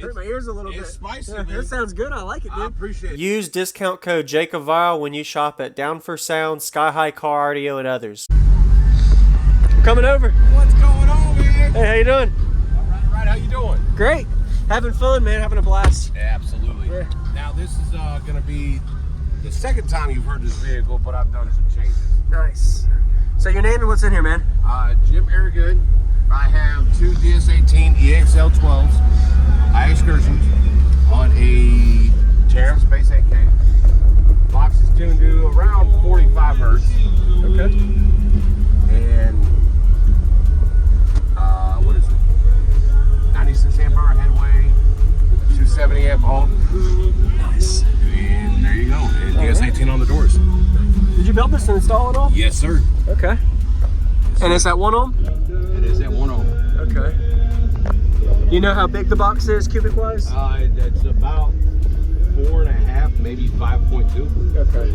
Hurt my ears a little bit. It's spicy, yeah, man. That sounds good. I like it, dude. I appreciate it. Use discount code JacobViral when you shop at Down for Sound, Sky High Car Audio, and others. Coming over. What's going on, man? Hey, how you doing? All right. How you doing? Great. Having fun, man. Having a blast. Absolutely. Yeah. Now, this is going to be the second time you've heard this vehicle, but I've done some changes. Nice. So your name and what's in here, man? Jim Airgood. I have two DS18 EXL12s high excursions on a Terran Space 8K. Box is tuned to around 45 hertz. Okay. And what is it? 96 amp hour headway, 270 amp alt. Nice. And there you go. And DS18 on the doors. Did you build this and install it all? Yes, sir. Okay. And it's at 1 ohm? It is at 1 ohm. Okay. You know how big the box is, cubic wise? It's about 4.5, maybe 5.2. Okay.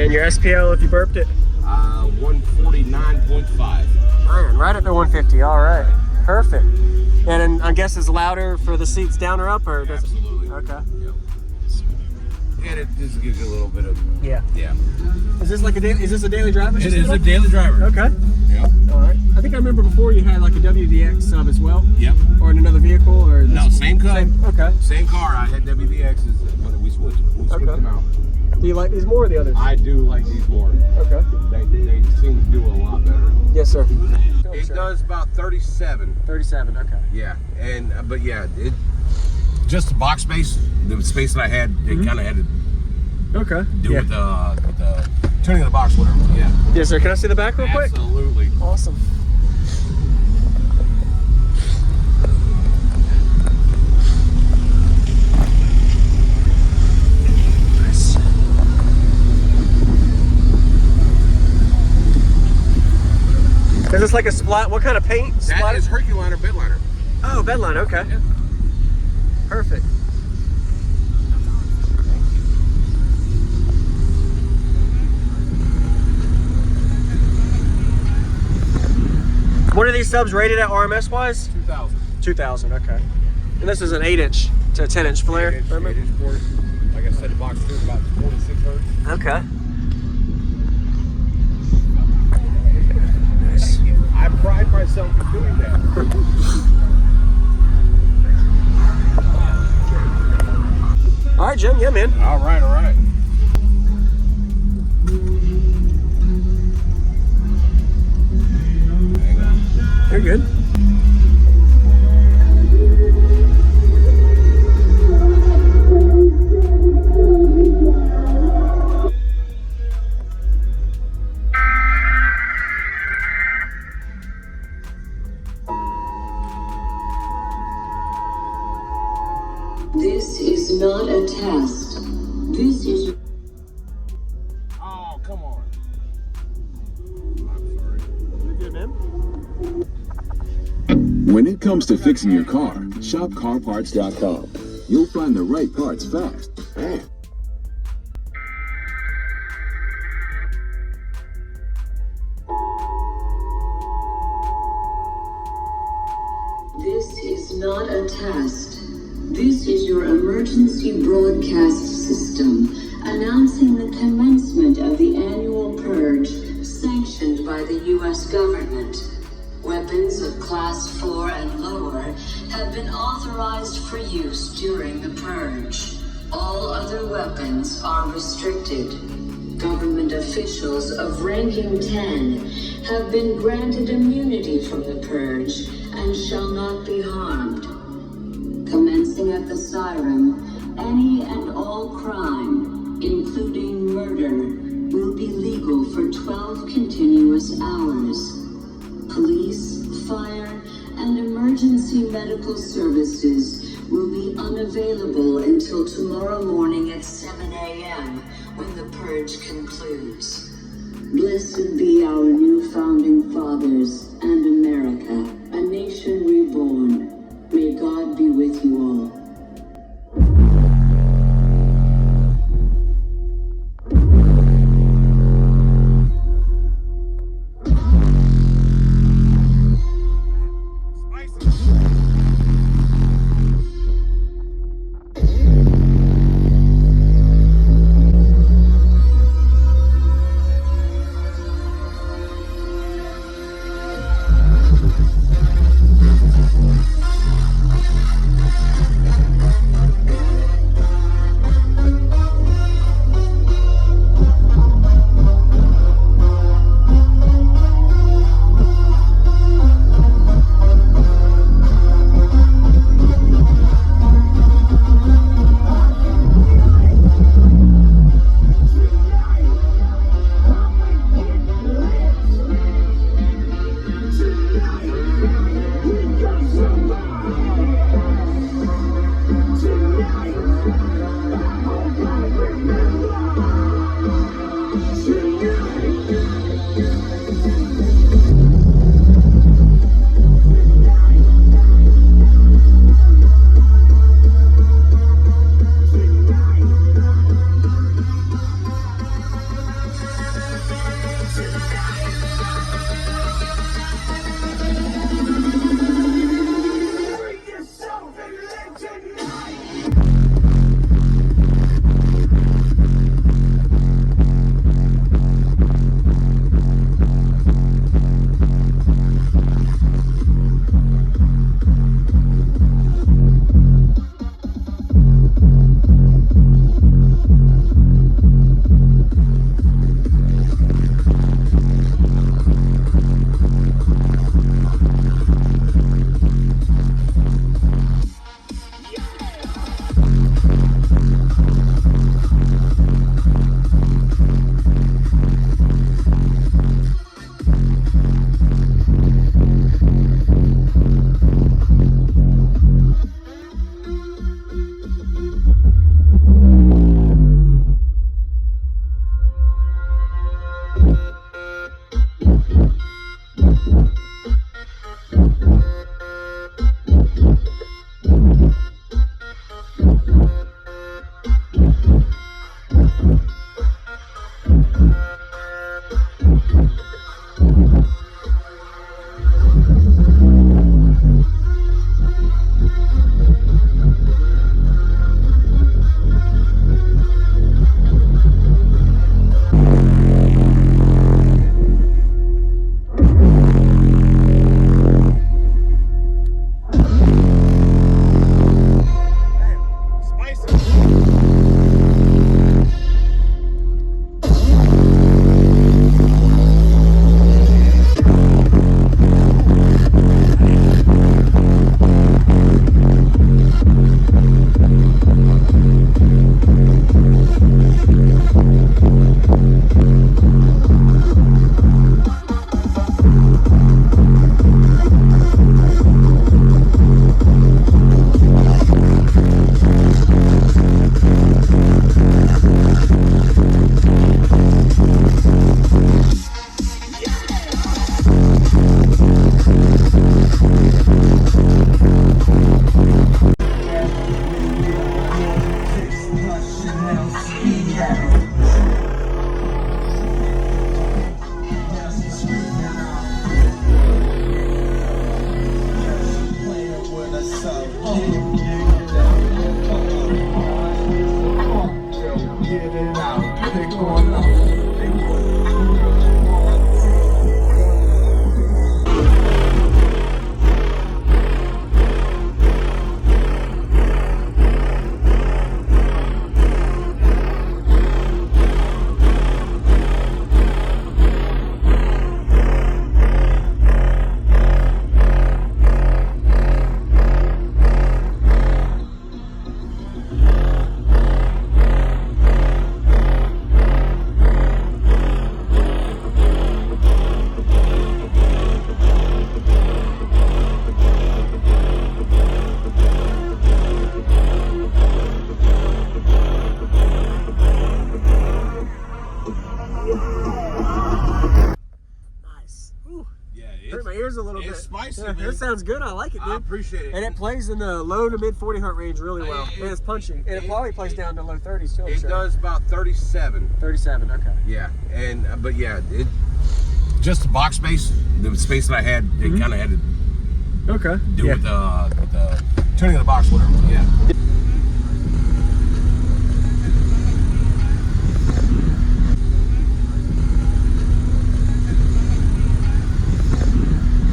And your SPL, if you burped it? 149.5. Man, right at the 150. All right. Perfect. And then I guess it's louder for the seats down or up, or does Absolutely. It? Okay. Yep. And it just gives you a little bit of Yeah. yeah. Is this like a daily? Is this a daily driver? It is a daily driver. Okay. Yep. All right. I think I remember before you had like a WDX sub as well. Yep. Or in another vehicle, or this No, same car. Okay. Same car. I had WDXs, but we switched them out. Do you like these more or the others? I do like these more. Okay. They seem to do a lot better. Yes, sir. It does about 37. 37. Okay. Yeah, and but yeah, it just the box space, the space that I had, it kind of had to Okay. do with the tuning of the box, whatever. Yeah. Yes, sir. Can I see the back real quick? Absolutely. Awesome. Nice. Is this like a splat? What kind of paint? That Splatter? is Herculiner bed liner. Oh, bedline. Okay. Yeah. Perfect. What are these subs rated at RMS wise? 2000. 2000, okay. And this is an 8-inch to a 10-inch flare. 8-inch port. Like I said, the box is about 46 hertz. Okay. I pride myself in doing that. All right, Jim. Yeah, man. All right, all right. Hang on. You're good. This is not a test. This is... Oh, come on. I'm sorry. You're good, man. When it comes to fixing your car, shop carparts.com. You'll find the right parts fast. This is not a test. This is your emergency broadcast system announcing the commencement of the annual purge sanctioned by the U.S. government. Weapons of class 4 and lower have been authorized for use during the purge. All other weapons are restricted. Government officials of ranking 10 have been granted immunity from the purge and shall not be harmed. Commencing at the siren, any and all crime, including murder, will be legal for 12 continuous hours. Police, fire, and emergency medical services will be unavailable until tomorrow morning at 7 a.m. when the purge concludes. Blessed be our new founding fathers and America, a nation reborn. May God be with you all. ears a little bit. It's spicy, yeah, man. That sounds good. I like it, dude. I appreciate it. And it plays in the low to mid 40 hertz range really well. And it's punchy. And it probably plays down to low 30s too. It does about 37. 37, okay. Yeah, and but yeah, it just the box space, the space that I had, it kind of had to Okay. do with the tuning of the box, whatever. Yeah.